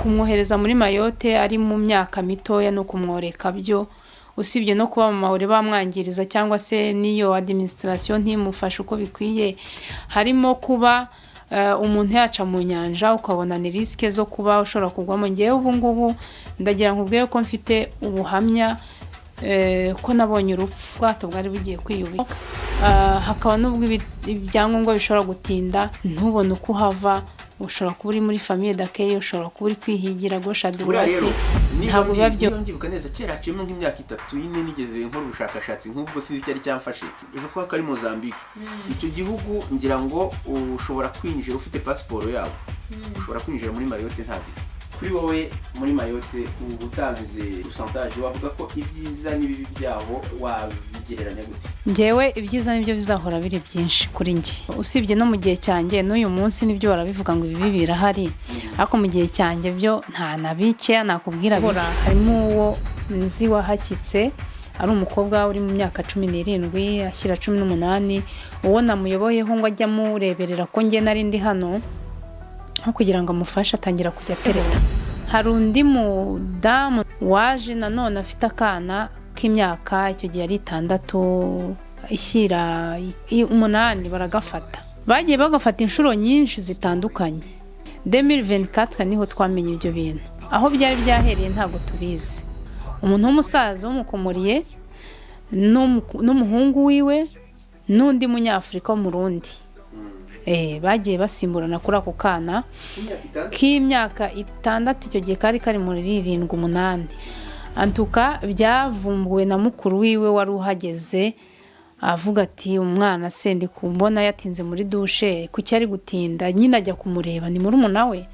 kumwohereza muri Mayotte ari mu myaka mitoya no kumworeka byo usibye no kuba mu mahore bamwangiriza cyangwa se niyo administration ntimufasha uko bikwiye harimo kuba umuntu yaca mu nyanja ukabona ni risque zo kuba ushobora kugwamo. Ngewe ubu ngubu ndagira nkubwire ko mfite ubuhamya ko nabonye urupfu bwato bwari bugiye kwiyubika, hakaba n'ubwo ibyangombwa bishobora gutinda ntubone uko uhava, ushobora kuba uri muri famille d'accueil, ushobora kuba uri kwihigira gauche à droite, ntabwo biba byo. Ndibuka neza kera haciyemo nk'imyaka 3-4 nigeze nkora ubushakashatsi nk'ubwo sizi cyari cyamfashe ejo kwa kari Mozambique. Icyo gihugu ngira ngo ushobora kwinjira ufite passport yawe, ushobora kwinjira muri Mayotte nta visa. Kuri wowe muri Mayotte ubutanze pourcentage wavuga ko ibyiza n'ibibi byaho wabigereranya gute? Ngewe ibyiza nibyo bizahora biri byinshi kuri nge, usibye no mu gihe cyanjye n'uyu munsi nibyo barabivuga ngo ibibi birahari, ariko mu gihe cyanjye byo nta nabike nakubwira. Harimo uwo nzi wahakitse ari umukobwa uri mu myaka 17 ashyira 18, uwo namuyoboyeho ngo ajya mureberera ko nge nari ndi hano nko kugira ngo amufashe atangira kujya tereta. Hari undi mudamu waje nanone afite akana k'imyaka icyo gihe ari 6 ishyira 8 baragafata, bagiye bagafata inshuro nyinshi zitandukanye. 2024 niho twamenye ibyo bintu, aho byari byahereye ntabwo tubizi. Umuntu w'umusaza w'umukomoriye n'umuhungu wiwe n'undi munyafrika w'umurundi bagiye basimburana kuri ako kana k'imyaka 6, icyo gihe kari muri 7-8. Antuka byavumbuwe na mukuru wiwe wari uhageze avuga ati umwana se ndi kumbona yatinze muri douche kuki ari gutinda, nyine ajya kumureba ni muri umuna we.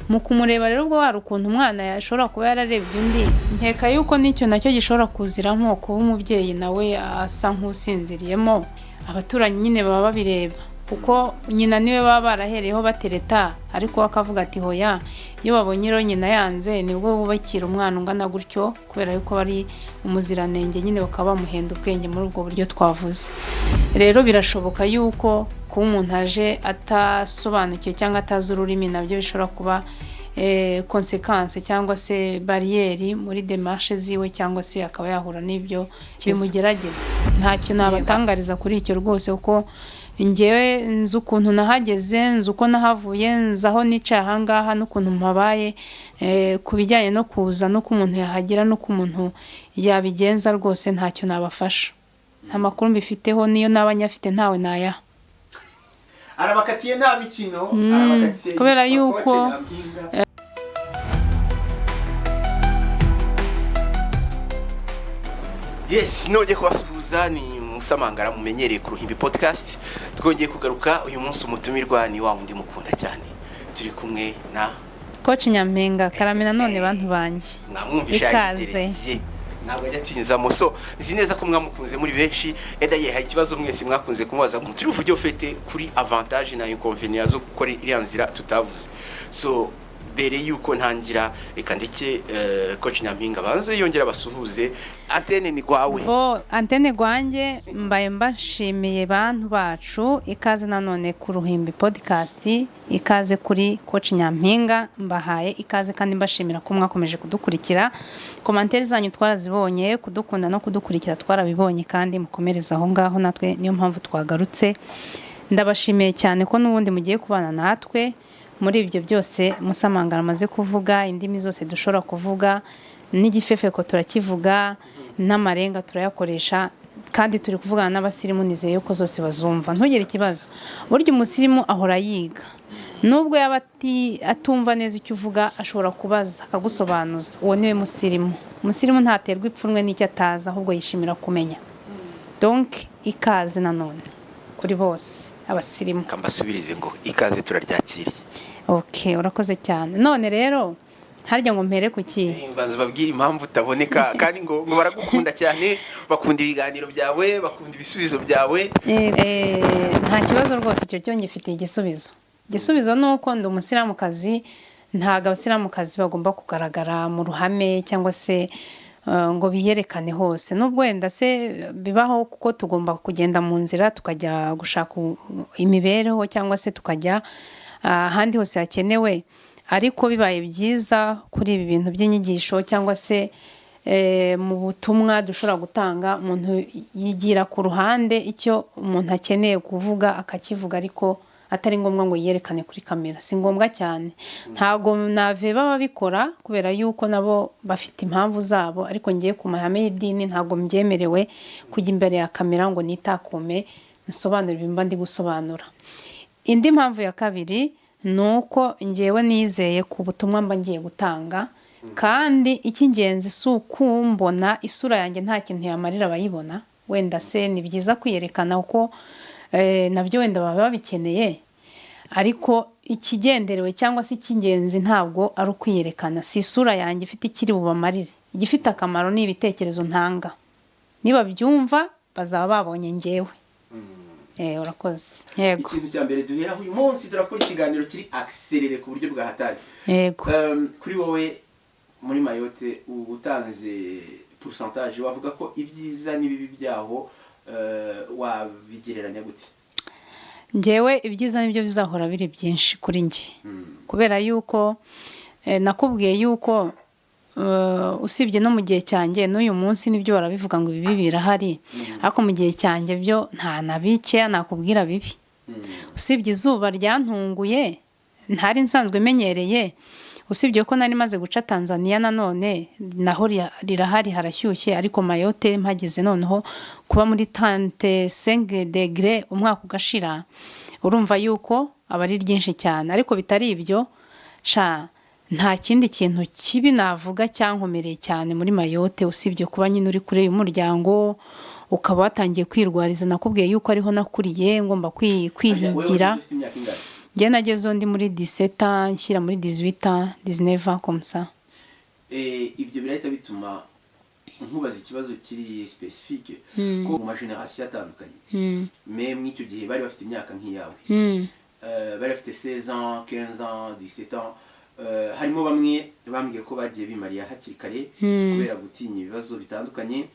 Mu kumureba rero ubwo wari ukuntu umwana yashobora kuba yararebye undi, nkeka yuko nicyo nacyo gishobora kuzira nk'uko umubyeyi nawe asa nk'usinziriyemo. Abaturanyi nyine baba babireba kuko nyina niwe baba barahereyeho batereta, ariko akavuga ati hoya iyo babonye rero nyina yanze nibwo bubakira umwana ungana gutyo, kubera yuko bari umuziranenge nyine bakaba bamuhenda ubwenge muri ubwo buryo twavuze. Rero birashoboka yuko kuba umuntu aje atasobanukiye cyangwa atazi ururimi nabyo bishobora kuba konsekanse cyangwa se barriere muri demarche ziwe, cyangwa se akaba yahura n'ibyo kimugerageza. Ntacyo nabatangariza kuri icyo rwose, uko ngewe nzi ukuntu nahageze, nzi uko nahavuye, nzaho nicaye ahangaha n'ukuntu mpabaye ku bijyanye no kuza no ku muntu yahagera no ku muntu yabigenza. Rwose ntacyo nabafasha, nta makuru mbifiteho, niyo naba nyafite ntawe nayaha. Arabakatiye nta mikino, arabakatiye kubera yuko yes, nongeye kubasuhuza ni Musamangara mumenyereye ku Ruhimbi podcast. Twongeye kugaruka uyu munsi umutumirwa ni wa wundi mukunda cyane, turi kumwe na Coach Nyampinga Karamena. None bantu banjye mwamwumvisha yagereye ntabwo yatinzamo, so nzi neza ko mwamukunze muri benshi. Edaye hari ikibazo mwese mwakunze kumubaza, turi uvuge ufite kuri avantage na inconvénients zo gukora iriya nzira tutavuze. So mbere yuko ntangira reka ndeke Coach Nyampinga banze yongera basuhuze. Antene ni gwawe. Antene gwanjye mbaye mbashimiye bantu bacu, ikaze nanone ku Ruhimbi podcast, ikaze kuri Coach Nyampinga, mbahaye ikaze kandi mbashimira ko mwakomeje kudukurikira. Commentaire zanyu twarazibonye, kudukunda no kudukurikira twarabibonye, kandi mukomereza aho ngaho, natwe niyo mpamvu twagarutse. Ndabashimiye cyane ko n'ubundi mugiye kubana natwe muri ibyo byose Musamangara amaze kuvuga, indimi zose dushobora kuvuga, n'igifefeko turakivuga, n'amarenga turayakoresha, kandi turi kuvugana n'abasirimu, nizeye yuko zose bazumva. Ntugire ikibazo, burya umusirimu ahora yiga, nubwo yaba atumva neza icyo uvuga ashobora kubaza akagusobanuza. Uwo niwe musirimu. Umusirimu ntaterwa ipfunwe n'icyo atazi, ahubwo yishimira kumenya. Donc ikaze nanone kuri bose abasirimu. Kambasubirize ngo ikaze turaryakiriye. Okay, urakoze cyane. None rero harya ngo mpere kuki mbanza babwira impamvu utaboneka, kandi ngo baragukunda cyane, bakunda ibiganiro byawe, bakunda ibisubizo byawe. Nta kibazo rwose, icyo cyo ngifite igisubizo. Igisubizo nuko ndi umusiramukazi, ntago abasiramukazi bagomba kugaragara mu ruhame cyangwa se ngo biyerekane hose. Nubwo wenda se bibaho kuko tugomba kugenda mu nzira tukajya gushaka imibereho cyangwa se tukajya ahandi hose hakenewe, ariko bibaye byiza kuri ibi bintu by'inyigisho cyangwa se mu butumwa dushobora gutanga, umuntu yigira ku ruhande icyo umuntu akeneye kuvuga akakivuga, ariko atari ngombwa ngo yerekane kuri kamera. Si ngombwa cyane, ntago nave baba bikora kubera yuko nabo bafite impamvu zabo, ariko ngiye ku mahame y'idini ntago mbyemerewe kujya imbere ya kamera ngo nitakume nsobanura ibimba ndi gusobanura. Indi mpamvu ya kabiri ni uko ngewe nizeye ku butumwa mba ngiye gutanga, kandi icy'ingenzi si ukumbona isura yanjye nta kintu yamarira abayibona. Wenda se ni byiza kwiyerekana uko nabyo wenda baba babikeneye, ariko ikigenderewe cyangwa se icy'ingenzi ntabwo ari ukwiyerekana. Si isura yanjye ifite ikiri bubamarire, igifite akamaro ni ibitekerezo ntanga. Niba byumva bazaba babonye ngewe. Urakoze. Yego. Ikintu cya mbere duheraho uyu munsi turakora ikiganiro kiri accelere ku buryo bwa hatari. Yego. Kuri wowe muri Mayotte utanze pourcentage wavuga ko ibyiza n'ibibi byaho wabigereranya gute? Ngewe ibyiza nibyo bizahora biri byinshi kuri nge, kubera yuko nakubwiye yuko usibye no mu gihe cyanjye n'uyu munsi nibyo barabivuga ngo ibi birahari, ariko mu gihe cyanjye byo nta na bike nakubwira bibi. Usibye izuba ryantunguye ntari nsanzwe menyereye, usibye ko nari maze guca Tanzania nanone naho rirahari harashyushye, ariko Mayotte mpageze noneho kuba muri 35 degré umwaka ugashira, urumva yuko aba ari ryinshi cyane. Ariko bitari ibyo nta kindi kintu kibi navuga cyankomereye cyane muri Mayotte, usibye kuba nyine uri kure y'umuryango ukaba watangiye kwirwariza. Nakubwiye yuko ariho nakuriye ngomba kwihigira. Njye nageze ndi muri 17 nshyira muri 18 19 comme ça. Ibyo birahita bituma nkubaza ikibazo kiri specifique ko mu generation atandukanye, même icyo gihe bari bafite imyaka nk'iyawe, bari bafite 16 ans 15 ans 17 ans. Harimo bamwe bambwiye ko bagiye bimariya hakiri kare kubera gutinya ibibazo bitandukanye.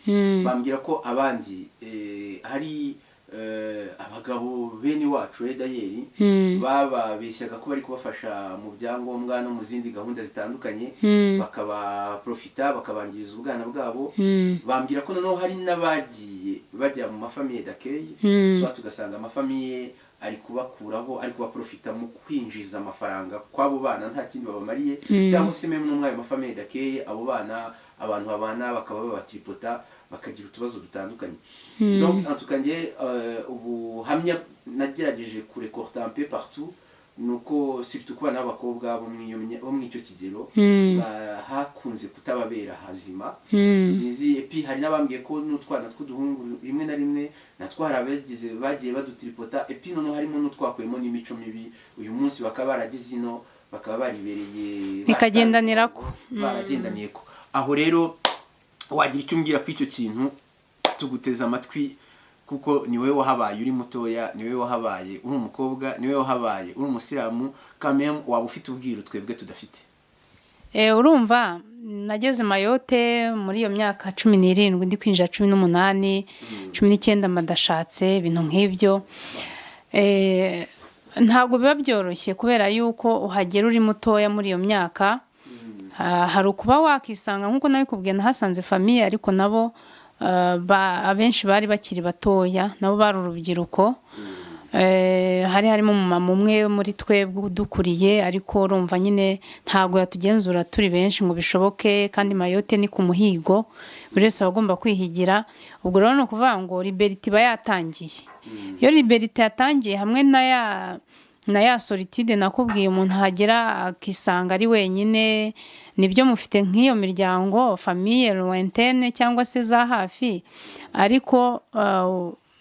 Bambwira ko abandi hari abagabo bene wacu Dayeri bababeshyaga ko bari kubafasha mu byangombwa no mu zindi gahunda zitandukanye, bakaba profita bakabangiriza ubwana bwabo. Bambwira ko noneho hari n'abagiye bajya mu mafamiye d'accueil, soit tugasanga amafamiye ari kubakuraho, ari kubaprofita mu kwinjiza amafaranga kw'abo bana nta kindi babamariye, cyangwa se meme no mwayo mafamiye d'accueil abo bana abantu babana bakaba babatripota bakagira utubazo dutandukanye. Donc en tout cas ubuhamya nagerageje kurekorta un peu partout, nuko surtout ku bana b'abakobwa bo mw'icyo kigero hakunze kutababera hazima. Sinzi, epi hari n'abambwiye ko n'utwana tw'uduhungu rimwe na rimwe natwara bagiye badutripota, epi noneho harimo n'utwakuyemo n'imico mibi, uyu munsi bakaba baragize ino bakaba baribereye bikagendanirako baragendaniyeko. Aho rero wagira icyo umbwira ku icyo kintu, tuguteza amatwi kuko niwe wahabaye uri mutoya, niwe wahabaye uri umukobwa, niwe wahabaye uri umusilamu, quand même waba ufite ubwiru twebwe tudafite. Urumva nageze Mayotte muri iyo myaka 17 ndi kwinjira 18 19 madashatse ibintu nk'ibyo. Ntago biba byoroshye kubera yuko uhagera uri mutoya muri iyo myaka. Hari ukuba wakisanga nkuko nabikubwiye nahasanze famille, ariko nabo abenshi bari bakiri batoya, nabo bari urubyiruko. Hari harimo umumama umwe muri twebwe dukuriye, ariko urumva nyine ntago yatugenzura turi benshi ngo bishoboke, kandi Mayotte ni ku muhigo, buri wese agomba kwihigira. Ubwo rero no kuvuga ngo liberty ba yatangiye. Iyo liberty yatangiye hamwe na ya solitude nakubwiye, umuntu hagera akisanga ari wenyine. Nibyo mufite nk'iyo miryango famille lointaine cyangwa se za hafi, ariko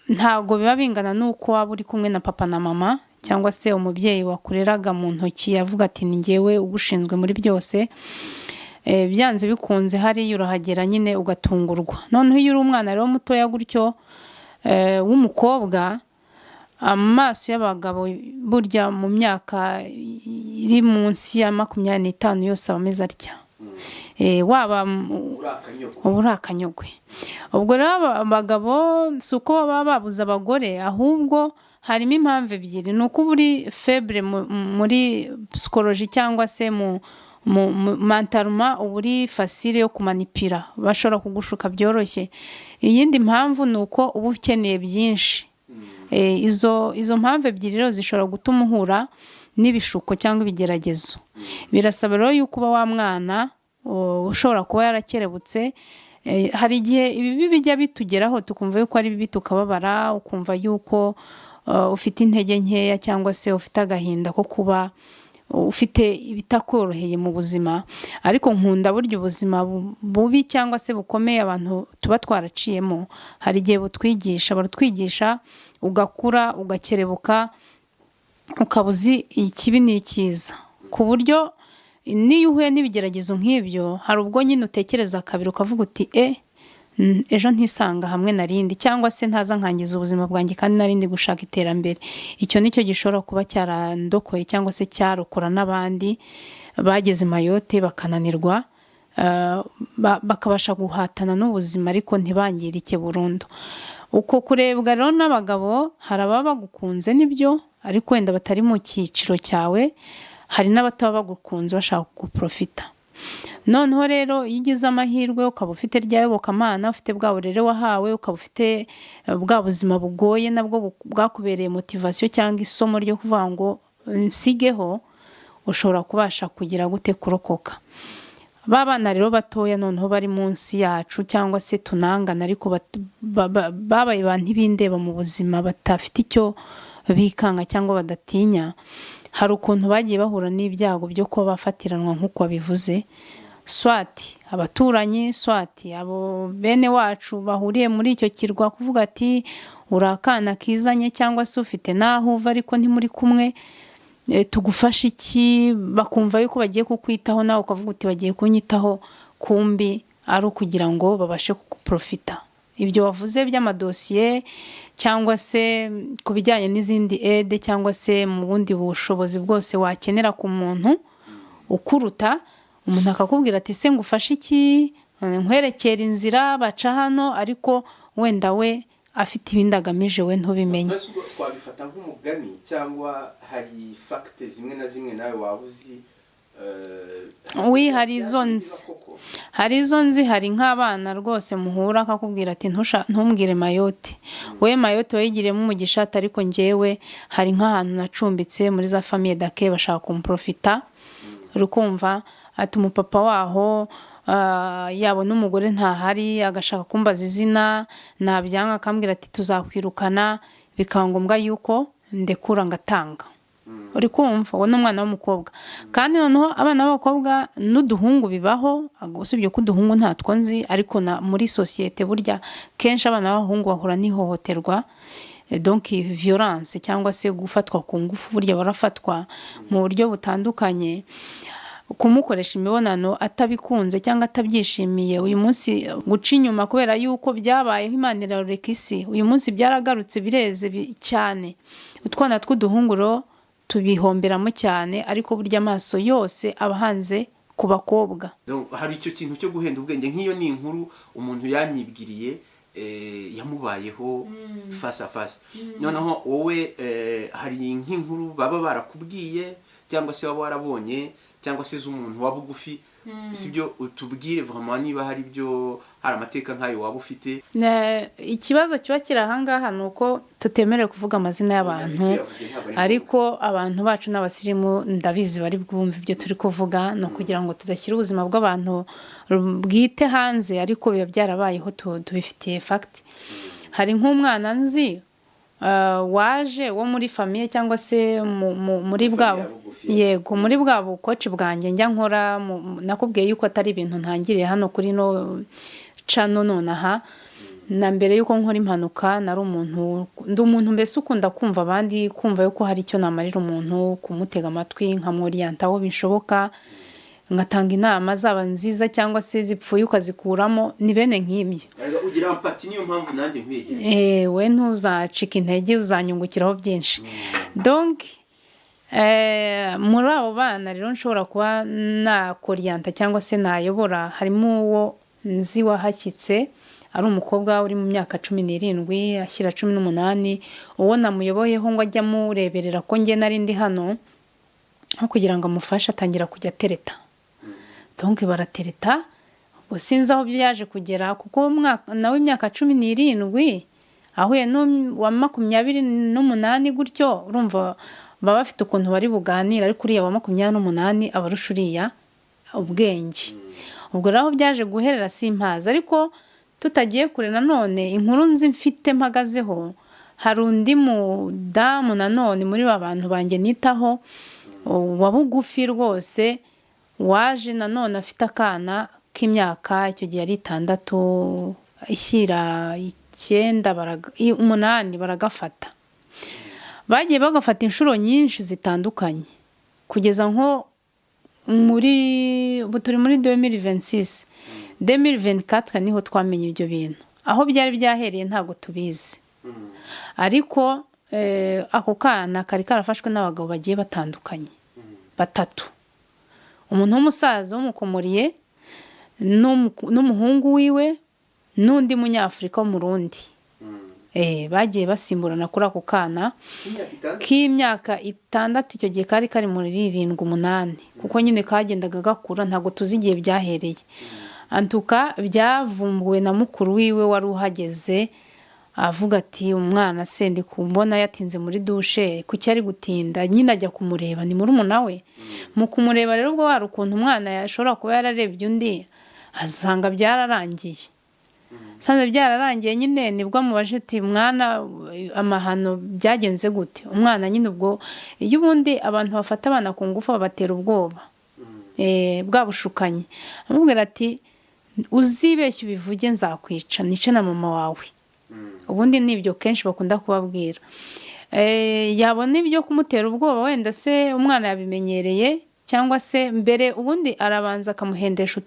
ntago biba bingana nuko waba uri kumwe na papa na mama cyangwa se umubyeyi wakureraga mu ntoki yavuga ati ni ngewe ugushinzwe muri byose. Byanze bikunze hari urahagera nyine ugatungurwa. Noneho iyo uri umwana rero mutoya gutyo w'umukobwa, amaso y'abagabo burya mu myaka iri munsi ya 25 yose abameze atya. Waba uburakanyogwe. Ubwo rero abagabo suko baba babuza abagore, ahubwo harimo impamvu ebyiri ni uko uba uri faible muri psychologie cyangwa se mu mentalema uba uri facile yo kumanipira bashobora kugushuka byoroshye. Iyindi mpamvu ni uko uba ukeneye byinshi. Izo mpamvu ebyiri rero zishobora gutuma uhura n'ibishuko cyangwa ibigeragezo. Birasaba rero yuko uba wa mwana ushobora kuba yarakerebutse. Hari igihe ibi bijya bitugeraho tukumva yuko ari bibi tukababara, ukumva yuko ufite intege nkeya cyangwa se ufite agahinda ko kuba ufite ibitakoroheye mu buzima. Ariko nkunda burya ubuzima bubi cyangwa se bukomeye abantu tuba twaraciyemo, hari igihe barutwigisha ugakura ugakerebuka ukaba uzi ikibi n'ikiza, ku buryo niyo uhuye n'ibigeragezo nk'ibyo hari ubwo nyine utekereza kabiri ukavuga uti ejo ntisanga hamwe narindi, cyangwa se ntaza nkangiza ubuzima bwanjye kandi narindi gushaka iterambere. Icyo nicyo gishobora kuba cyarandokoye cyangwa se cyarokora n'abandi bageze Mayotte bakananirwa bakabasha guhatana n'ubuzima ariko ntibangirike burundu. Uko kurebwa rero n'abagabo, hari ababa bagukunze nibyo ariko wenda batari mu cyiciro cyawe, hari n'abataba bagukunze bashaka kuguprofita. Noneho rero iyo ugize amahirwe ukaba ufite ryayobokamana, ufite bwa burere wahawe, ukaba ufite bwa buzima bugoye nabwo bwakubereye motivation cyangwa isomo ryo kuvuga ngo nsigeho, ushobora kubasha kugira gute kurokoka. Babana rero batoya noneho bari munsi yacu cyangwa se tunangana ariko babaye ba ntibindeba mu buzima, batafite icyo bikanga cyangwa badatinya, hari ukuntu bagiye bahura n'ibyago byo kuba bafatiranwa nk'uko bivuze, swati abaturanyi, swati abo bene wacu bahuriye muri icyo kirwa kuvuga ati urakana kizanye cyangwa se ufite naho uva ariko ntimuri kumwe, tugufasha iki, bakumva yuko bagiye kukwitaho nawe ukavuga uti bagiye kunyitaho, kumbi ari ukugira ngo babashe kuguprofita. Ibyo wavuze by'amadosiye cyangwa se ku bijyanye n'izindi aide cyangwa se mu bundi bushobozi bwose wakenera ku muntu ukuruta, umuntu akakubwira ati se ngufashe iki, nkwerekera inzira baca hano, ariko wenda we afite ibindi agamije we ntubimenye. Twabifata nk'umugani cyangwa hari facte zimwe na zimwe nawe wabuzi? Hari izo nzi, hari nk'abana rwose muhura akakubwira ati ntumbwire Mayotte, we Mayotte wayigiremo umugisha, ariko njyewe hari nk'ahantu nacumbitse muri za famille d'accueil bashaka kumprofita, urukumva ati umupapa waho yabona umugore ntahari agashaka kumbaza izina, nabyanga akambwira ati tuzakwirukana, bikaba ngombwa yuko ndekura ngatanga. Uri kumva uwo n'umwana w'umukobwa. Kandi noneho abana b'abakobwa n'uduhungu bibaho, usibye ko uduhungu ntatwo nzi, ariko muri societe burya kenshi abana b'abahungu bahura n'ihohoterwa, donc violence cyangwa se gufatwa ku ngufu, burya barafatwa mu buryo butandukanye. Kumukoresha imibonano atabikunze cyangwa atabyishimiye, uyu munsi guca inyuma kubera yuko byabayeho, Imana irarureka isi, uyu munsi byaragarutse bireze cyane. Utwana tw'uduhunguro tubihomberamo cyane, ariko burya amaso yose aba hanze ku bakobwa. Hari icyo kintu cyo guhenda ubwenge, nk'iyo ni inkuru umuntu yanyibwiriye yamubayeho face à face, noneho wowe hari nk'inkuru baba barakubwiye cyangwa se waba warabonye cyangwa se z'umuntu waba ugufi, sibyo utubwire vraiment niba hari byo, hari amateka nk'ayo waba ufite. Ikibazo kiba kiri ahangaha ni uko tutemerewe kuvuga amazina y'abantu, ariko abantu bacu n'abasirimu ndabizi bari bwumve ibyo turi kuvuga, no kugira ngo tudashyira ubuzima bw'abantu bwite hanze, ariko biba byarabayeho tubifitiye fact. Hari nk'umwana nzi waje wo muri famille cyangwa se muri bwabo, yego muri bwabo coach bwanjye njya nkora, nakubwiye yuko atari ibintu ntangiriye hano kuri no channel nonaha, na mbere yuko nkora impanuka nari umuntu mbese ukunda kumva abandi, kumva yuko hari icyo namarira umuntu, kumutega amatwi nkamworienta aho bishoboka, ngatanga inama zaba nziza cyangwa se zipfuye ukazikuramo, ni bene nk'imye. Ugira empathy, niyo mpamvu nanjye nkwegera. We ntuzacika intege, uzanyungukiraho byinshi. Donc muri abo bana rero nshobora kuba nakorienta cyangwa se nayobora, harimo uwo nzi wahashyitse ari umukobwa uri mu myaka 17 ashyira 18, uwo namuyoboyeho ngo ajya mureberera ko njye nari ndi hano nko kugira ngo amufashe atangira kujya tereta. Donc baratereta, ubwo sinzi aho byaje kugera kuko nawe imyaka 17 ahuye wa 28 gutyo, urumva baba bafite ukuntu bari buganira, ariko uriya wa 28 abarusha uriya ubwenge. Ubwo rero byaje guherera simpaza, ariko tutagiye kure nanone inkuru nzi mfite mpagazeho, hari undi mudamu nanone muri abantu banjye nitaho wa bugufi rwose, waje nanone afite akana k'imyaka icyo gihe ari 6 ishyira 8 baragafata. Bagiye bagafata inshuro nyinshi zitandukanye kugeza nko turi muri 2026 2024 niho twamenye ibyo bintu. Aho byari byahereye ntago tubizi, ariko ako kana kari karafashwe n'abagabo bagiye batandukanye batatu, umuntu w'umusaza w'umukomoriye n'umuhungu wiwe n'undi munyafrika w'umurundi. Bagiye basimburana kuri ako kana k'imyaka 6, icyo gihe kari muri 7-8 kuko nyine kagendaga gakura, ntago tuzi igihe byahereye. Antuka byavumbuwe na mukuru wiwe wari uhageze, avuga ati umwana se ndi kumbona yatinze muri dushe, kuki ari gutinda, nyine ajya kumureba, ni murumuna we. Mu kumureba rero ubwo wari ukuntu umwana yashobora kuba yararebye undi, asanga byararangiye. Sanze byararangiye nyine nibwo amubaje ati mwana amahano byagenze gute. Umwana nyine ubwo iyo ubundi abantu bafata abana ku ngufu babatera ubwoba, bwabushukanye, amubwira ati uzibeshye ubivuge nzakwica, nice na mama wawe. Ubundi nibyo kenshi bakunda kubabwira. Yabona ibyo kumutera ubwoba, wenda se umwana yabimenyereye, cyangwa se mbere ubundi arabanza akamuhendesha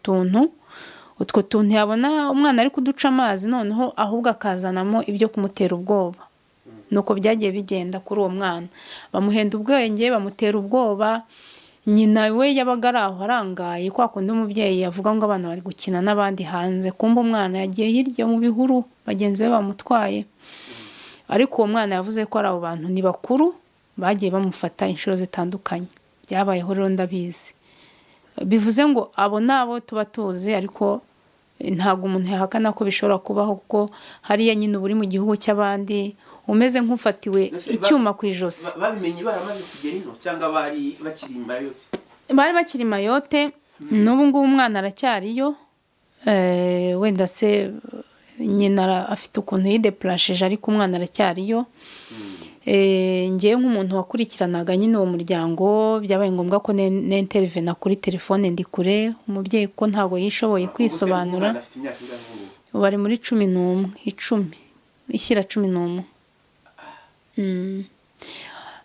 utwo tuntu yabona umwana ari kuduca amazi, noneho ahubwo akazanamo ibyo kumutera ubwoba. Nuko byagiye bigenda kuri uwo mwana, bamuhenda ubwenge, bamutera ubwoba. Nyina we yabaga ari aho arangaye, kwa kundi umubyeyi yavuga ngo abana bari gukina n'abandi hanze, kumba umwana yagiye hirya mu bihuru bagenzi be bamutwaye. Ariko uwo mwana yavuze ko ari abo bantu ni bakuru bagiye bamufata inshuro zitandukanye. Byabayeho rero ndabizi, bivuze ngo abo nabo tuba tuzi, ariko ntago umuntu yahakana ko bishobora kubaho, kuko hariya nyine uri mu gihugu cy'abandi umeze nk'ufatiwe icyuma ku ijosi. Babimenye baramaze kugera ino cyangwa bari bakiri Mayotte? Bari bakiri Mayotte, n'ubu ngubu umwana aracyariyo. Wenda se nyina afite ukuntu yideplashije, ariko umwana aracyariyo. Ngiye nk'umuntu wakurikiranaga nyine uwo muryango, byabaye ngombwa ko n'intervene kuri telefone ndi kure umubyeyi ko ntago yishoboye kwisobanura. Bari muri 11 ishyira 11.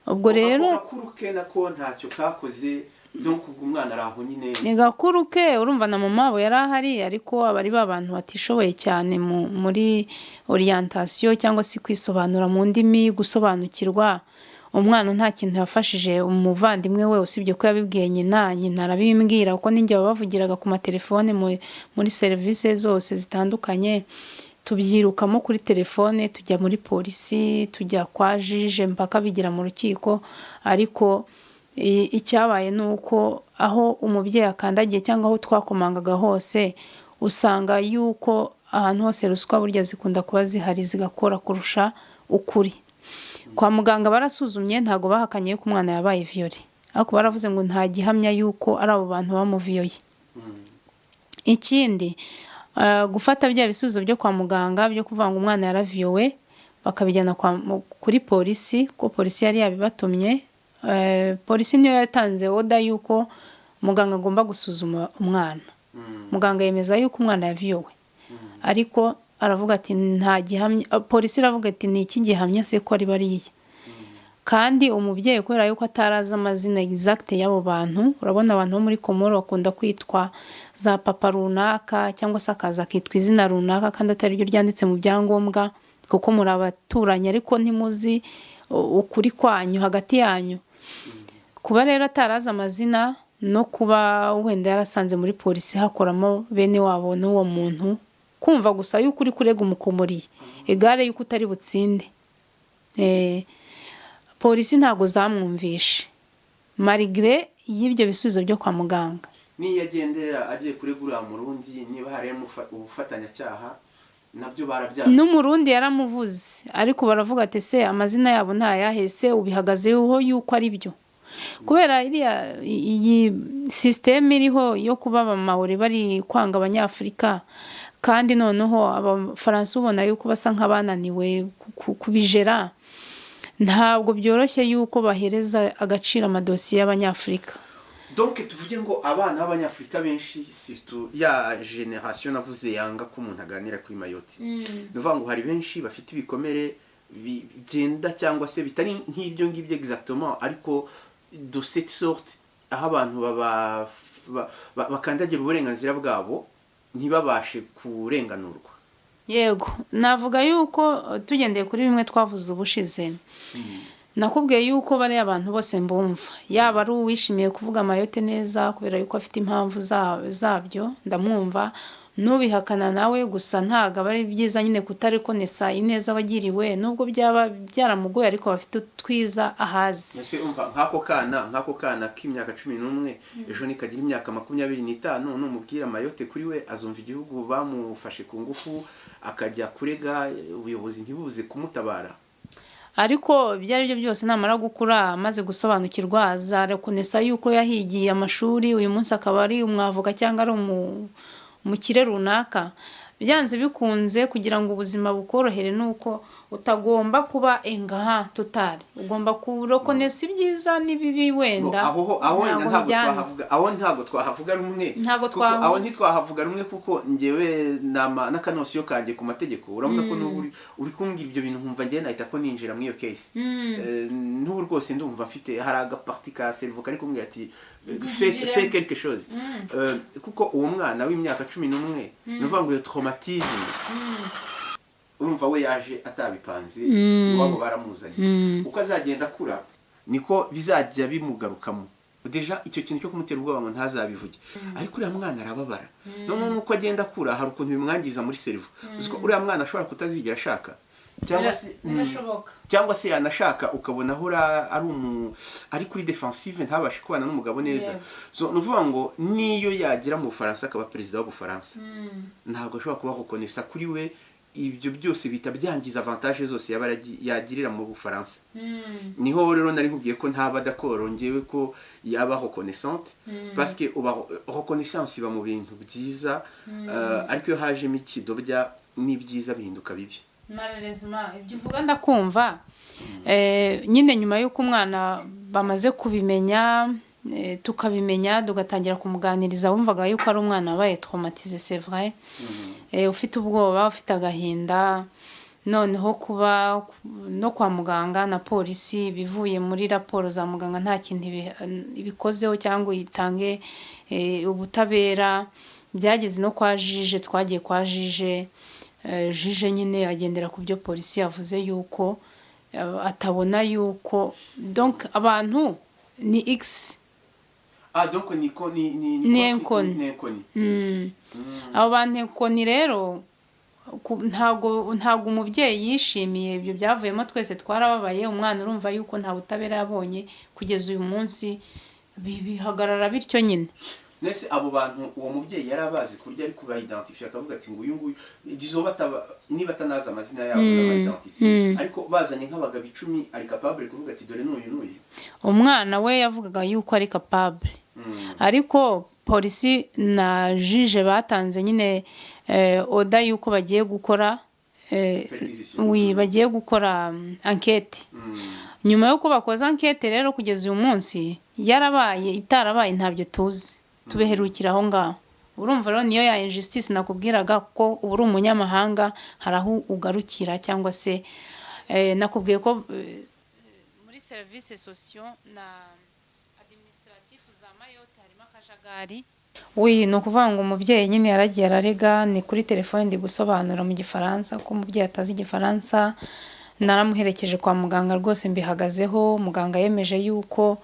Ubwo rero gakuru ke nako ntacyo kakoze, donc ubwo umwana araho nyine. Ni gakuru ke, urumva na mama abo yari ahari, ariko abari babantu batishoboye cyane muri orientation cyangwa se kwisobanura mu ndimi, gusobanukirwa. Umwana nta kintu yafashije umuvandimwe we, usibye ko yabibwiye nyina arabimbwira, kuko ninjye babavugiraga ku matelefone muri service zose zitandukanye. Tubyirukamo kuri telefone, tujya muri polisi, tujya kwa jije mpaka bigira mu rukiko. Ariko icyabaye nuko aho umubyeyi akandagiye cyangwa aho twakomangaga hose, usanga yuko ahantu hose ruswa burya zikunda kuba zihari zigakora kurusha ukuri. Kwa muganga barasuzumye, ntago bahakanye yuko umwana yabaye violé, ariko baravuze ngo nta gihamya yuko ari abo bantu bamuviyoye. Ikindi gufata bya bisubizo byo kwa muganga byo kuvanga umwana yaraviyowe, bakabijyana kuri polisi, ko polisi yari yabibatumye. Polisi niyo yatanze oda yuko muganga agomba gusuzuma umwana. Muganga yemeza yuko umwana yaviyowe, ariko aravuga ati nta gihamya. Polisi iravuga ati ni iki gihamya se ko ari bariya? Kandi umubyeyi kubera yuko ataraza amazina exact y'abo bantu, urabona abantu bo muri Komoro bakunda kwitwa za papa runaka, cyangwa se akaza kitwa izina runaka kandi atari ryo ryanditse mu byangombwa, kuko muri abaturanye ariko ntimuzi ukuri kwanyu hagati yanyu. Kuba rero ataraza amazina, no kuba wenda yarasanze muri polisi hakoramo bene wabo n'uwo muntu, kumva gusa yuko uri kurega umukomoriye egare yuko utari butsinde. Polisi ntago zamwumvishe malgré y'ibyo bisubizo byo kwa muganga. Niyo agendera agiye kuregura Murundi niba hari ubufatanyacyaha nabyo barabyara. N'umurundi yaramuvuze ariko baravuga ati se amazina yabo ntayahese ubihagazeho yuko ari byo. Kubera iyi system iriho yo kuba abamahore bari kwanga abanyafrika kandi noneho abafaransa ubona yuko basa nk'abananiwe kubijera, ntabwo byoroshye yuko bahereza agaciro amadosiye y'abanyafrika. Donc tuvuge ngo abana b'abanyafrika benshi surtout ya generation navuze yanga ko umuntu aganira kuri Mayotte. Nuvuga ngo hari benshi bafite ibikomere bigenda cyangwa se bitari nk'ibyo ngibyo exactement ariko de cette sorte aho abantu bakandagira uburenganzira bwabo ntibabashe kurenganurwa. Yego, navuga yuko tugendeye kuri bimwe twavuze ubushize. Nakubwiye yuko bari abantu bose mbumva, yaba ari uwishimiye kuvuga Mayotte neza kubera yuko afite impamvu zabyo ndamwumva, nubihakana nawe gusa ntago bari byiza nyine kutarikonesa ineza wagiriwe nubwo byaba byaramugoye ariko bafite twiza ahazi. Ese umva nkako kana k'imyaka 11 ejo nikagira imyaka 25 numubwira Mayotte kuri we azumva igihugu bamufashe ku ngufu akajya kurega ubuyobozi ntibuze kumutabara. Ariko byari byo byose namara gukura maze gusobanukirwa azarekonesa yuko yahigiye amashuri uyu munsi akaba ari umwavoka cyangwa ari umukire runaka. Byanze bikunze kugira ngo ubuzima bukorohere nuko utagomba kuba engaha totali, ugomba kurokonesa ibyiza n'ibibi wenda. Aho ntago twahavuga rumwe, aho ntitwahavuga rumwe kuko ngewe n'akanosiyo kanje ku mategeko urabona ko uri kumbwira ibyo bintu nkumva ngiye nahita ko ninjira muri iyo case. N'ubu rwose ndumva mfite hari agaparti ka cerveau kari kumbwira ati fait quelque chose. Kuko uwo mwana w'imyaka 11 nuvuga ngo iyo traumatisme urumva we yaje atabipanze wabo baramuzanye uko azagenda akura niko bizajya bimugarukamo. Deja icyo kintu cyo kumutera ubwoba ngo ntazabivuge ariko uriya mwana arababara none nuko agenda akura hari ukuntu bimwangiza muri cerveau. Uziko uriya mwana ashobora kutazigera ashaka cyangwa se yanashaka ukabona ahora ari kuri defensive ntabashe kubana n'umugabo neza. So nuvuga ngo niyo yagira mu Bufaransa akaba perezida w'Ubufaransa ntabwo ashobora kuba gukonesa kuri we ibyo byose bita byangiza avantage zose yagirira mu Bufaransa. Niho rero nari nkubwiye ko ntaba d'accord ngewe ko yaba reconnaissante parce que reconnaissance iba mu bintu byiza ariko yo hajemo ikidobya n'ibyiza bihinduka bibi. Malheureusement ibyo uvuga ndakumva nyine nyuma y'uko umwana bamaze kubimenya tukabimenya dugatangira kumuganiriza wumvaga yuko ari umwana wabaye traumatisé c'est vrai, ufite ubwoba ufite agahinda noneho kuba no kwa muganga na polisi bivuye muri raporo za muganga nta kintu ibikozeho cyangwa yitange ubutabera. Byageze no kwa jije, twagiye kwa jije nyine agendera ku byo polisi yavuze yuko atabona yuko donc abantu ni X donc ni enkoni. Abo bantu enkoni rero ntago umubyeyi yishimiye ibyo byavuyemo. Twese twarababaye, umwana urumva yuko nta butabera yabonye kugeza uyu munsi bihagarara bityo nyine. Nese abo bantu uwo mubyeyi yarabazi kurya ari kubaidentifier akavuga ati ngo uyu nguyu niba atanaza amazina yabo n'abaidentifier ariko bazanye nk'abagabo 10 ari capable kuvuga ati dore n'uyu. Umwana we yavugaga yuko ari capable ariko polisi na juge batanze nyine oda yuko bagiye gukora bagiye gukora enquête. Nyuma yuko bakoze enquête rero kugeza uyu munsi yarabaye itarabaye ntabyo tuzi, tubeherukira aho ngaho. Urumva rero niyo ya injustice nakubwiraga ko uri umunyamahanga haraho ugarukira cyangwa se nakubwiye ko muri service social na administratif za Mayotte harimo akajagari. No kuvuga ngo umubyeyi nyine yaragiye ararega ni kuri telefone ndi gusobanura mu Gifaransa ko umubyeyi atazi Igifaransa. Naramuherekeje kwa muganga rwose mbihagazeho, muganga yemeje yuko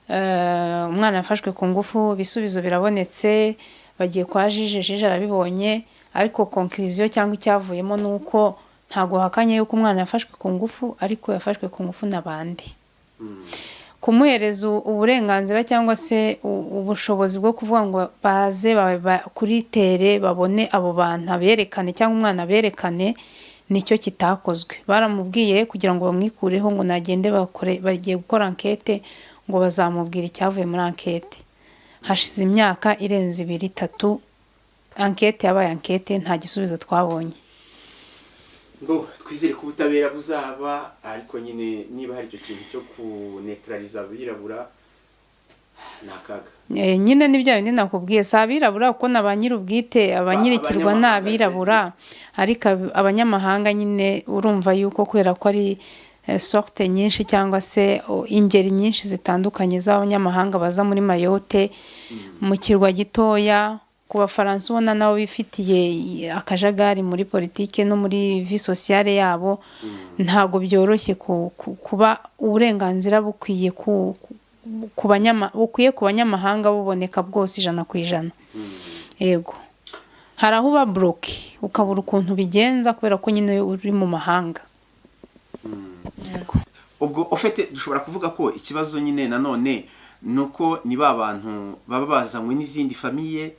umwana yafashwe ku ngufu, bisubizo birabonetse, bagiye kwa jije arabibonye, ariko conclusion cyangwa icyavuyemo nuko ntago hakanye yuko umwana yafashwe ku ngufu, ariko yafashwe ku ngufu n'abandi. Kumuhereza uburenganzira cyangwa se ubushobozi bwo kuvuga ngo baze kuri tere babone abo bantu aberekane cyangwa umwana aberekane, nicyo kitakozwe. Baramubwiye kugira ngo bamwikureho ngo nagende bagiye gukora enquête ngo bazamubwira icyavuye muri enquête. Hashize imyaka irenze 2-3 enquête yabaye enquête, nta gisubizo twabonye. ngo twizere ko ubutabera buzaba, ariko nyine niba hari icyo kintu cyo kunetraliza abirabura nakaga. Nyine nibyo bindi nakubwiye, si abirabura kuko na ba nyir'ubwite, abanyirikirwa n'abirabura, ariko abanyamahanga nyine urumva yuko kubera ko ari sorte nyinshi cyangwa se ingeri nyinshi zitandukanye z'abanyamahanga baza muri Mayotte, mu kirwa gitoya. Ku Bafaransa ubona nabo bifitiye akajagari muri politike no muri vie sociale yabo, ntago byoroshye kuba uburenganzira bukwiye ku banyamahanga buboneka bwose 100%. Yego, hari aho uba bloke ukabura ukuntu bigenza kubera ko nyine uri mu mahanga. Yego, ubwo ofete dushobora kuvuga ko ikibazo nyine nanone nuko ni ba bantu baba bazanywe n'izindi famille,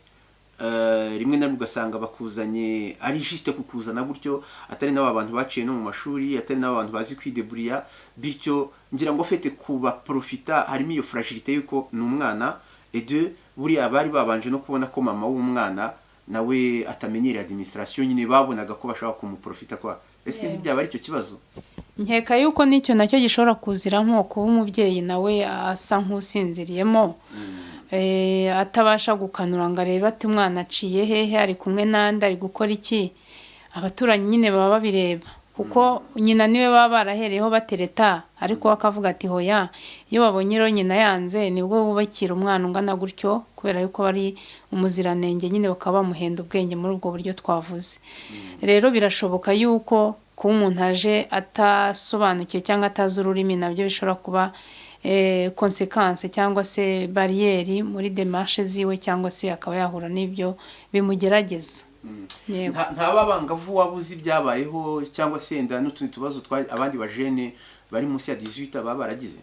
rimwe na rimwe ugasanga bakuzanye ari juste kukuzana gutyo, atari n'aba bantu baciye no mu mashuri, atari n'aba bantu bazi kwideburia, bityo ngira ngo fete kuba profita harimo iyo fragilité yuko n'umwana et de buriya bari babanje no kubona ko mama w'umwana nawe atamenyereye administration, nyine babonaga ko bashaka kumuprofita kwa. Ese ntibyaba ari cyo kibazo? nkeka yuko nicyo nacyo gishobora kuziramo kuba umubyeyi nawe asa nk'usinziriyemo, atabasha gukanura ngo arebe ati umwana aciye hehe, ari kumwe n'andi, ari gukora iki. Abaturanyi nyine baba babireba kuko nyina niwe baba barahereyeho batereta, ariko akavuga ati hoya, iyo babonye rero nyina yanze nibwo bubakira umwana ungana gutyo, kubera yuko bari umuziranenge nyine bakaba bamuhenda ubwenge muri ubwo buryo twavuze. Rero birashoboka yuko kuba umuntu aje atasobanukiwe cyangwa atazi ururimi nabyo bishobora kuba konsekanse cyangwa se bariyeri muri demarche ziwe, cyangwa se akaba yahura n'ibyo bimugerageza. nta babangavu wabuzi byabayeho cyangwa se nda n'utundi tubazo abandi bajene bari munsi ya 18 baba baragize?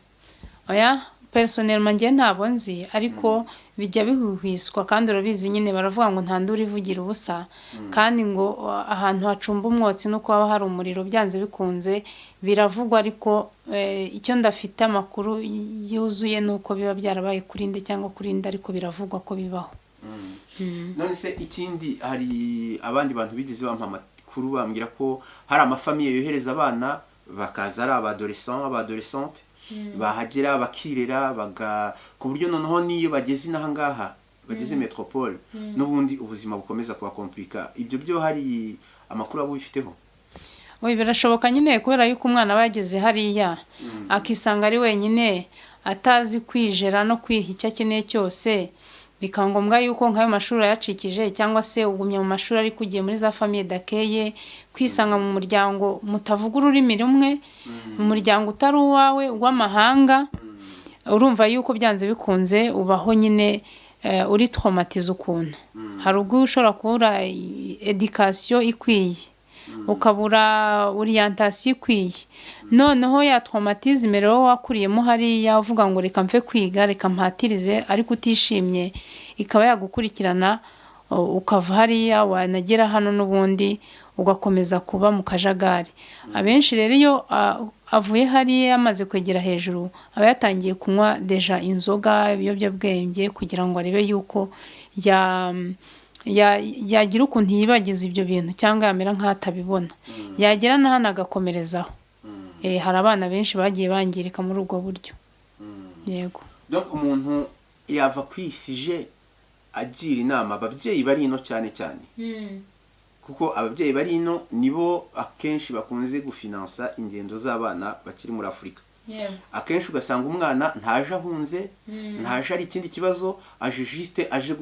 Oya, personnellement ngiye ntabwo nzi, ariko bijya bihuhwiswa kandi urabizi nyine baravuga ngo nta nduri ivugira ubusa, kandi ngo ahantu hacumba umwotsi no kuba hari umuriro byanze bikunze biravugwa, ariko icyo ndafite amakuru yuzuye nuko biba byarabaye kurinde cyangwa kurinda, ariko biravugwa ko bibaho. None se ikindi, hari abandi bantu bigize bampa amakuru bambwira ko hari amafamiye yohereza abana bakaza ari abadolescente bahagera bakirera ku buryo noneho niyo bageze inaha ngaha bageze metropole n'ubundi ubuzima bukomeza kuba komplika. Ibyo byo hari amakuru abo bifiteho? We birashoboka nyine kubera yuko umwana bageze hariya akisanga ari wenyine atazi kwijera no kwiha icyo akeneye cyose, bikangombwa yuko nk'ayo mashuri yacikije cyangwa se ugumye mu mashuri ari kugiye muri za famille d'accueil, kwisanga mu muryango mutavuga ururimi rumwe, mu muryango utari uwawe w'amahanga, urumva yuko byanze bikunze ubaho nyine uri traumatize ukuntu. Hari ubwo ushobora kubura education ikwiye, ukabura orientation ikwiye, noneho ya traumatisme rero wakuriyemo hariya uvuga ngo reka mve kwiga, reka mpatirize, ariko utishimye ikaba yagukurikirana ukava hariya wanagera hano n'ubundi ugakomeza kuba mu kajagari. Abenshi rero iyo avuye hariya amaze kwegera hejuru aba yatangiye kunywa deja inzoga, ibiyobyabwenge, kugira ngo arebe yuko yagira ukuntu yibagiza ibyo bintu cyangwa yamera nk'atabibona, yagera na hano agakomerezaho. Hari abana benshi bagiye bangirika muri ubwo buryo. Yego, donc umuntu yava kwisije agira inama ababyeyi bari ino cyane cyane, kuko ababyeyi bari ino nibo akenshi bakunze gufinansa ingendo z'abana bakiri muri Afurika. Akenshi ugasanga umwana ntaje ahunze, ntaje ari ikindi kibazo, aje juste aje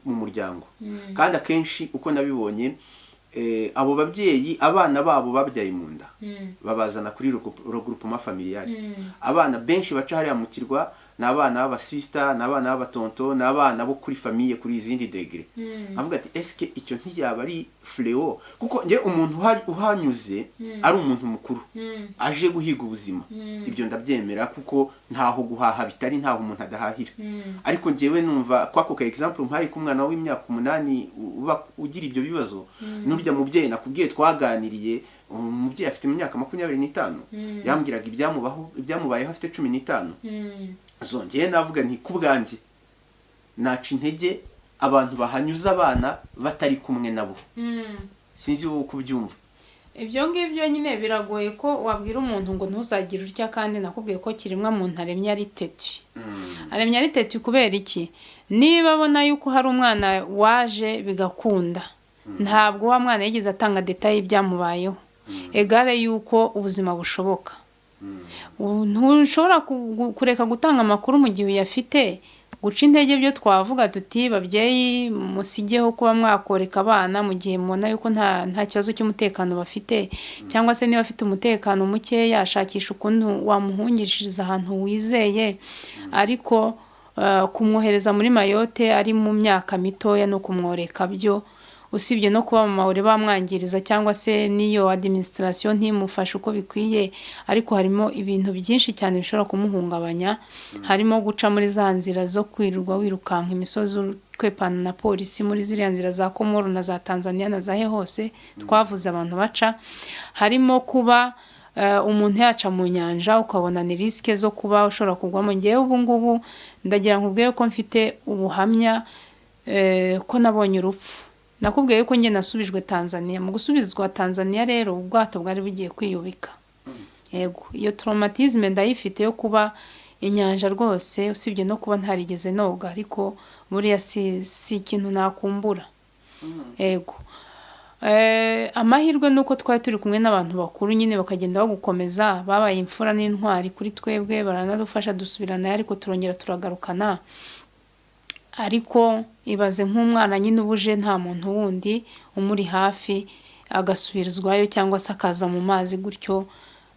mu muryango. Kandi akenshi uko nabibonye abo babyeyi abana babo babyaye mu nda babazana kuri regroupement familial. Abana benshi baca hariya mu kirwa n'abana b'abasista n'abana b'abatonto n'abana bo kuri famille kuri izindi degré avuga ati eske icyo ntiyaba ari fléau kuko nge umuntu uhanyuze ari umuntu mukuru aje guhiga ubuzima ibyo ndabyemera kuko ntaho guhaha bitari ntaho umuntu adahahira ariko ngewe numva kwako ka example mpaye ku mwana w'imyaka 8 uba ugira ibyo bibazo n'urya mubyeyi nakubwiye twaganiriye umubyeyi afite imyaka 25 yambwiraga ibyamubayeho afite 15 zongeye navuga nti kubwanjye naca intege abantu bahanyuza abana batari kumwe nabo sinzi wowe kubyumva ibyo ngibyo nyine biragoye ko wabwira umuntu ngo ntuzagire urya kandi nakubwiye ko kirimwa muntu aremye ari tete aremye ari tete kubera iki niba abona yuko hari umwana waje bigakunda ntabwo wa mwana yigeze atanga detail ibyamubayeho egare yuko ubuzima bushoboka ntushobora kureka gutanga amakuru mu gihe uyafite guca intege byo twavuga tuti babyeyi musigeho kuba mwakoreka abana mu gihe mubona yuko nta kibazo cy'umutekano bafite cyangwa se niba afite umutekano muke yashakisha ukuntu wamuhungishiriza ahantu wizeye ariko kumwohereza muri Mayotte ari mu myaka mitoya no kumworeka byo usibye no kuba mama uri bamwangiriza cyangwa se niyo administration ntimufasha uko bikwiye ariko harimo ibintu byinshi cyane bishobora kumuhungabanya harimo guca muri za nzira zo kwirirwa wirukanka imisozi twepana na polisi muri ziriya nzira za Komoro na za Tanzania na zahe hose twavuze abantu baca harimo kuba umuntu yaca mu nyanja ukabona ni riske zo kuba ushobora kugwamo ngewe ubu ngubu ndagira nkubwire ko mfite ubuhamya ko nabonye urupfu nakubwiye ko nge nasubijwe Tanzania mu gusubizwa Tanzania rero ubwato bwari bugiye kwiyubika yego iyo traumatisme ndayifite yo kuba inyanja rwose usibye no kuba ntarigeze noga ariko buriya si ikintu nakumbura yego amahirwe nuko twari turi kumwe n'abantu bakuru nyine bakagenda bagukomeza babaye imfura n'intwari kuri twebwe baranadufasha dusubirana ariko turongera turagarukana ariko ibaze nk'umwana nyine ubuje nta muntu wundi umuri hafi agasubirizwayo cyangwa se akaza mu mazi gutyo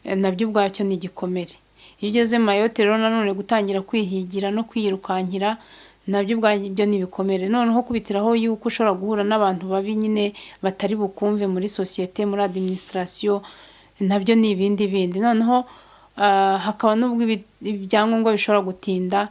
nabyo ubwacyo ni igikomere iyo ugeze Mayotte rero nanone gutangira kwihigira no kwirukankira nabyo ubwabyo ni ibikomere noneho kubitiraho yuko ushobora guhura n'abantu babi nyine batari bukumve muri societe muri administration nabyo ni ibindi noneho hakaba n'ubwo ibyangombwa bishobora gutinda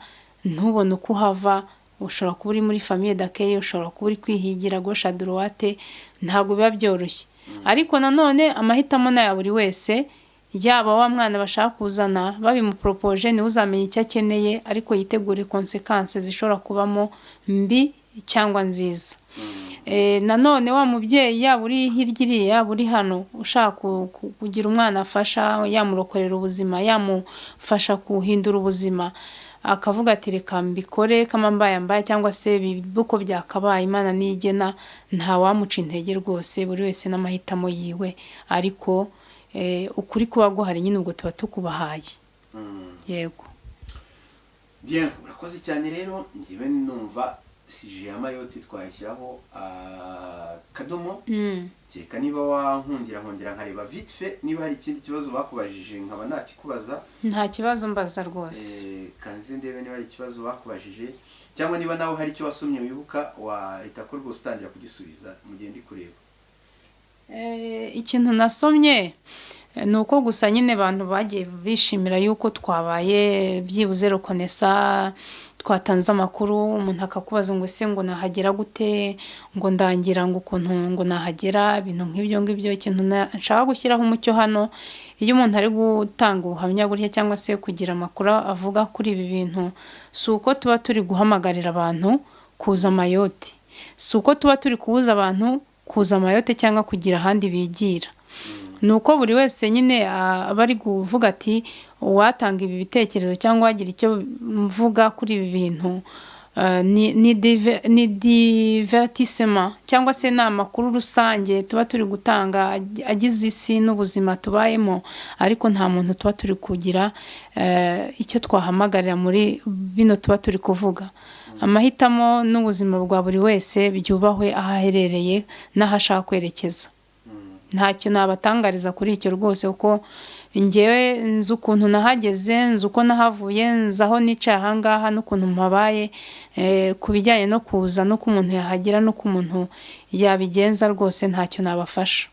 ntubone uko uhava ushobora kuba uri muri famille d'accueil ushobora kuba uri kwihigira gauche à droite ntago biba byoroshye ariko nanone amahitamo na ya buri wese yaba wa mwana bashaka kuzana babimupropoje ni uzamenye icyo akeneye ariko yitegure consequences zishobora kubamo mbi cyangwa nziza nanone wa mubyeyi yaba uri hirya yaba uri hano ushaka kugira umwana afasha yamurokorera ubuzima yamufasha kuhindura ubuzima akavuga ati reka mbikore kamambaye cyangwa se bibuko byakabaye Imana nigena nta wamuca intege rwose buri wese n'amahitamo yiwe ariko ukuri kuba guhari nyine ubwo tuba tukubahaye yego bien urakoze cyane rero ngiwe numva sije ya Mayotte twayishyiraho kadomo cyeka niba wankundira nkareba vite fait niba hari ikindi kibazo bakubajije nkaba nakikubaza nta kibazo mbaza rwose kanze ndebe niba hari ikibazo bakubajije cyangwa niba nawe hari icyo wasomye wibuka wahita ko rwose utangira kugisubiza mu gihe ndi kureba ikintu nasomye nuko gusa nyine abantu bagiye bishimira yuko twabaye byibuze reconnaissance twatanze amakuru umuntu akakubaza ngo ese ngo nahagera gute ngo ndangira ngo ukuntu ngo nahagera ibintu nk'ibyo ikintu nshaka gushyiraho umucyo hano iyo umuntu ari gutanga ubuhamya gutya cyangwa se kugira amakuru avuga kuri ibi bintu si uko tuba turi guhamagarira abantu kuza Mayotte si uko tuba turi kubuza abantu kuza Mayotte cyangwa kugira ahandi bigira nuko buri wese nyine abari kuvuga ati uwatanga ibi bitekerezo cyangwa wagira icyo mvuga kuri ibi bintu ni divertissement cyangwa se ni amakuru rusange tuba turi gutanga agize isi n'ubuzima tubayemo ariko nta muntu tuba turi kugira icyo twahamagarira muri bino tuba turi kuvuga amahitamo n'ubuzima bwa buri wese byubahwe aho aherereye n'aho ashaka kwerekeza ntacyo nabatangariza kuri icyo rwose kuko njyewe nzi ukuntu nahageze, nzi uko nahavuye, nzi aho nicaye ahangaha n'ukuntu mpabaye, ku bijyanye no kuza n'uko umuntu yahagera n'uko umuntu yabigenza rwose ntacyo nabafasha,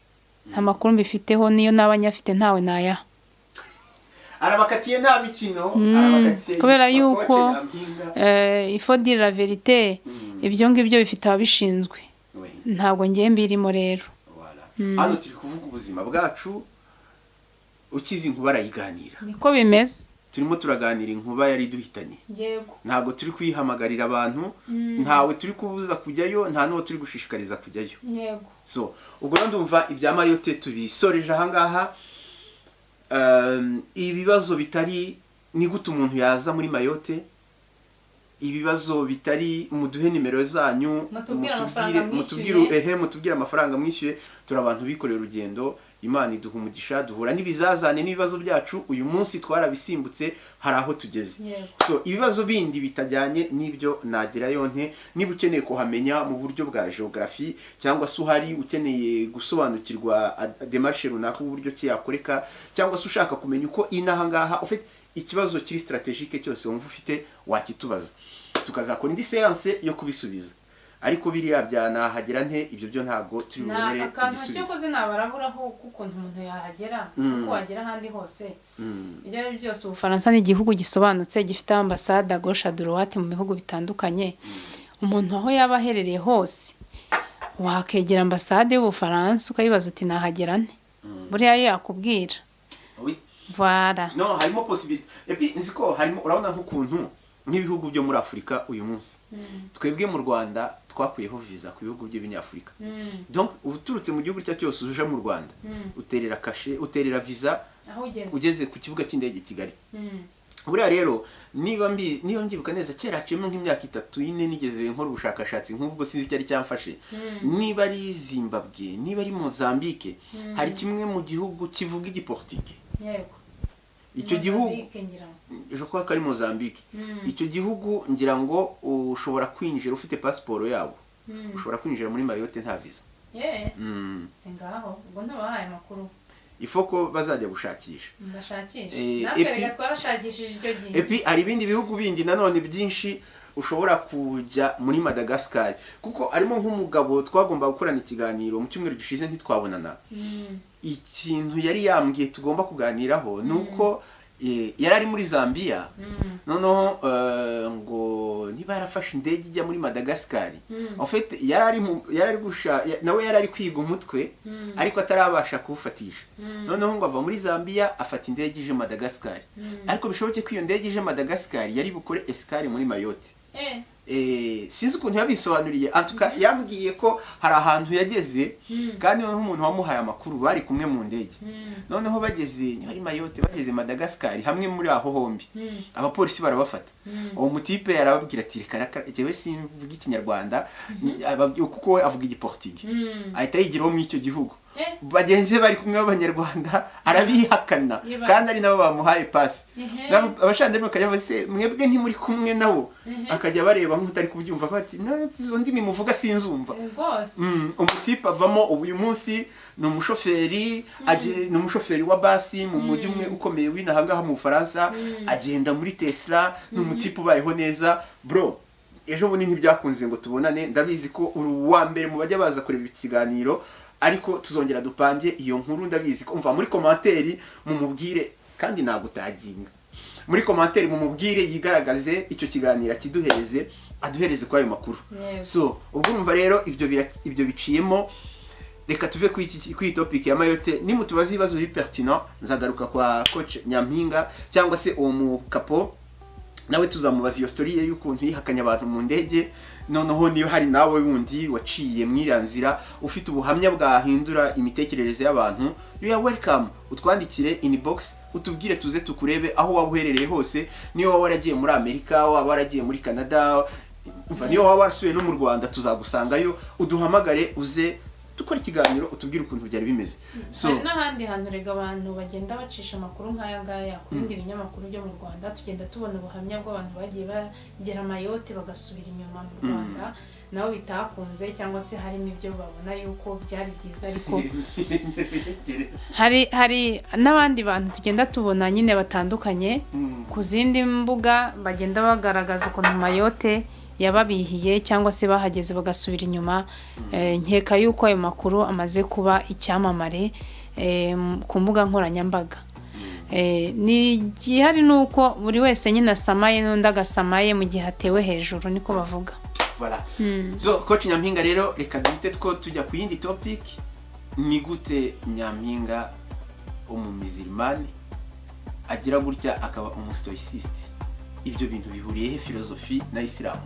nta makuru mbifiteho, niyo naba nyafite ntawe nayaha. arabakatiye nta mikino, arabakatiye kubera yuko ifodire la verite ibyo ngibyo bifite ababishinzwe, ntabwo ngiye mbirimo rero. hano turi kuvuga ubuzima bwacu, ukize inkuba arayiganira, niko bimeze, turimo turaganira inkuba yari duhitanye, yego, ntabwo turi kwihamagarira abantu, ntawe turi kubuza kujyayo, nta n'uwo turi gushishikariza kujyayo, yego. so ubwo ndumva ibya Mayotte tubisoreje ahangaha. Ibibazo bitari ni gute umuntu yaza muri Mayotte, ibibazo bitari muduhe nimero zanyu, mutubwire amafaranga mwishyuye, turi abantu bikorera urugendo, Imana iduha umugisha, duhura n'ibizazane n'ibibazo byacu, uyu munsi twarabisimbutse, hari aho tugeze. So ibibazo bindi bitajyanye n'ibyo nagerayo nte, niba ukeneye kuhamenya mu buryo bwa geography, cyangwa se uhari ukeneye gusobanukirwa démarche runaka uburyo cyakoreka, cyangwa se ushaka kumenya uko inaha ngaha ufite ikibazo kiri strategique cyose wumva ufite, wakitubaza tukazakora indi séance yo kubisubiza. Ariko biriya byanahagera nte, ibyo byo ntago turi bubonere igisubizo. Akantu cyo kuzinabaraburaho ukuntu umuntu yahagera, uko wagera ahandi hose. Ibyo ari byose Ubufaransa ni igihugu gisobanutse, gifite ambasade à gauche à droite mu bihugu bitandukanye. Umuntu aho yaba aherereye hose wakegera ambasade y'Ubufaransa ukayibaza uti nahagera nte, buriya yakubwira. Voilà. No, harimo possibility. Et puis nziko harimo, urabona nk'ukuntu nk'ibihugu byo muri Afrika uyu munsi, twebwe mu Rwanda twakuyeho visa ku bihugu by'Abanyafrika. Donc uturutse mu gihugu cyose uje mu Rwanda, uterera kashe, uterera visa ugeze ku kibuga cy'indege Kigali. Buriya rero niba mbyibuka neza, kera cyo nk'imyaka 3-4 nigeze nkora ubushakashatsi nk'ubwo sinzi cyari cyamfashe, niba ari Zimbabwe, niba ari Mozambique, hari kimwe mu gihugu kivuga igiportugais. Yego. Icyo gihugu ejo kwa kari Mozambique, icyo gihugu ngira ngo ushobora kwinjira ufite passport yabo, ushobora kwinjira muri Mayotte nta visa. Singaho ubwo ndabahaye makuru, ifoko bazajya gushakisha, natwe rega twarashakishije icyo gihe. Et puis hari ibindi bihugu bindi nanone byinshi ushobora kujya muri Madagascar, kuko arimo nk'umugabo twagomba gukorana ikiganiro mu cyumweru gishize ntitwabonana. Ikintu yari yambwiye tugomba kuganiraho nuko yari ari muri Zambia, noneho ngo niba yarafashe indege ijya muri Madagascar. En fait yari nawe yari ari kwiga umutwe, ariko atarabasha kuwufatisha. Noneho ngo ava muri Zambia afata indege ije Madagascar, ariko bishoboke ko iyo ndege ije Madagascar yari bukore escale muri Mayotte. Sinzi ukuntu yabisobanuriye, antuka yambwiye ko hari ahantu yageze, kandi noneho umuntu wamuhaye amakuru bari kumwe mu ndege. Noneho bageze hari Mayotte, bageze Madagascar, hamwe muri aho hombi abapolisi barabafata. Uwo mutipe yarababwira ati reka jewe simvuga ikinyarwanda, kuko we avuga igiportugais, ahita yigiraho mu icyo gihugu. Bagenzi bari kumwe b'Abanyarwanda arabihakana, kandi ari nabo bamuhaye pasi. Abashanze bakajya base mwebwe ntimuri kumwe nawo, akajya bareba nk'utari kubyumva bati izo ndimi muvuga sinzumva. Umutipe avamo uyu munsi ni umushoferi wa basi mu mujyi umwe ukomeye w'inaha ngaha mu Bufaransa, agenda muri Tesla, ni umutipe ubayeho neza. Bro, ejo bundi ntibyakunze ngo tubonane, ndabizi ko uri uwa mbere mu bajya baza kureba ikiganiro, ariko tuzongera dupange iyo nkuru. Ndabizi ko umva muri commentaire mumubwire, kandi nagutaginga muri commentaire mumubwire yigaragaze icyo kiganiro aduhereze kwa ayo makuru. So ubwo umva rero ibyo biciyemo, reka tuve ku topic ya Mayotte. Nimutubaza ibibazo bi pertinent, nzagaruka kwa coach Nyampinga cyangwa se uwo mu kapo, nawe tuzamubaza iyo story ye y'ukuntu yihakanya abantu mu ndege. Noneho niyo hari nawe wundi waciye mwiranzira ufite ubuhamya bwahindura imitekerereze y'abantu, you are welcome. Utwandikire inbox utubwire tuze tukurebe aho waba uherereye hose. Niyo waba waragiye muri Amerika, waba waragiye muri Canada, niyo waba warasubiye no mu Rwanda, tuzagusangayo. Uduhamagare uze dukora ikiganiro utubwire ukuntu byari bimeze. So n'ahandi hantu rega abantu bagenda bacisha amakuru nk'aya ngaya ku bindi binyamakuru byo mu Rwanda tugenda tubona ubuhamya bw'abantu bagiye bagera Mayotte bagasubira inyuma mu Rwanda nabo bitakunze cyangwa se harimo ibyo babona yuko byari byiza ariko hari n'abandi bantu tugenda tubona nyine batandukanye ku zindi mbuga bagenda bagaragaza ukuntu Mayotte yababihiye cyangwa se bahageze bagasubira inyuma. Nkeka yuko ayo makuru amaze kuba icyamamare ku mbuga nkoranyambaga. Ni gihari nuko buri wese nyine asamaye n'undi agasamaye mu gihe atewe hejuru niko bavuga. Voilà. So coach Nyampinga rero reka duhite two tujya ku yindi topic. Ni gute Nyampinga umumizirimani agira gutya akaba umustoiciste? Ibyo bintu bihuriye he filozofi na Islam?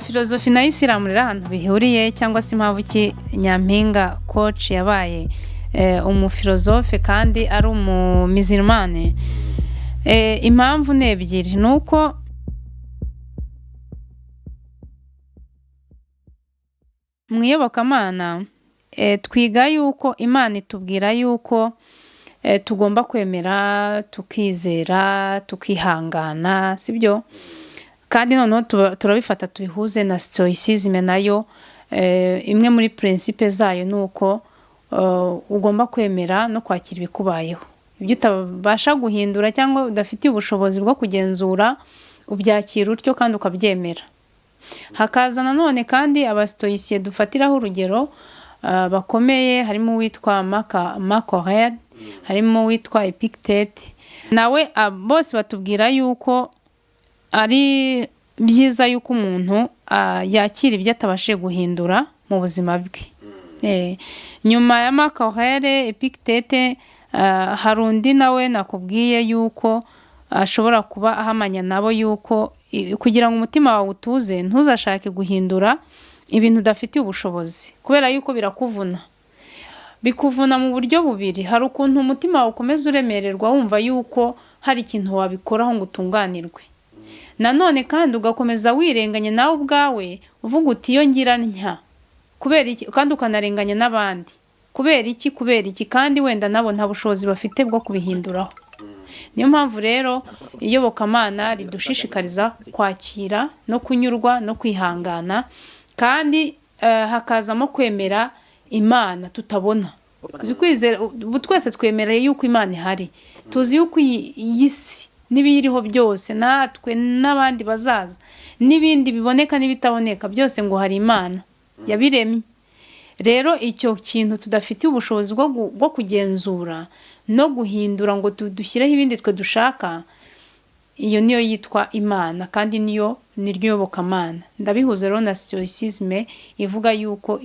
Filozofi na Islam rero ahantu bihuriye cyangwa se impamvu ki Nyampinga coach yabaye umufilozofe kandi ari umumizirimani. Impamvu ni ebyiri. Nuko mu iyobokamana twiga yuko Imana itubwira yuko tugomba kwemera, tukizera, tukihangana, sibyo? Kandi noneho turabifata tubihuze na stoicism nayo. Imwe muri principe zayo nuko ugomba kwemera no kwakira ibikubayeho. Ibyo utabasha guhindura cyangwa udafitiye ubushobozi bwo kugenzura ubyakira utyo kandi ukabyemera. Hakaza nanone kandi abastoiciye dufatiraho urugero bakomeye, harimo witwa Marc Aurèle, harimo witwa Epictète. Nawe bose batubwira yuko ari byiza yuko umuntu yakira ibyo atabashije guhindura mu buzima bwe. Nyuma ya Marc Aurèle, Epictète, hari undi nawe nakubwiye yuko ashobora kuba ahamanya nabo yuko kugira ngo umutima wawe utuze ntuzashake guhindura ibintu udafitiye ubushobozi, kubera yuko bikuvuna mu buryo bubiri. Hari ukuntu umutima wawe ukomeza uremererwa wumva yuko hari ikintu wabikoraho ngo utunganirwe, nanone kandi ugakomeza wirenganya nawe ubwawe uvuga uti iyo ngira ntya kubera iki, kandi ukanarenganya n'abandi kubera iki kandi wenda nabo nta bushobozi bafite bwo kubihinduraho. Niyo mpamvu rero iyobokamana ridushishikariza kwakira no kunyurwa no kwihangana, kandi hakazamo kwemera Imana tutabona. Uzi kwizera, twese twemereye yuko Imana ihari, tuzi yuko iyi si n'ibiriho byose natwe n'abandi bazaza n'ibindi biboneka n'ibitaboneka byose ngo hari Imana yabiremye. Rero icyo kintu tudafitiye ubushobozi bwo kugenzura no guhindura ngo dushyireho ibindi twe dushaka, iyo niyo yitwa Imana kandi niryo yobokamana. Ndabihuza rero na stoicism ivuga yuko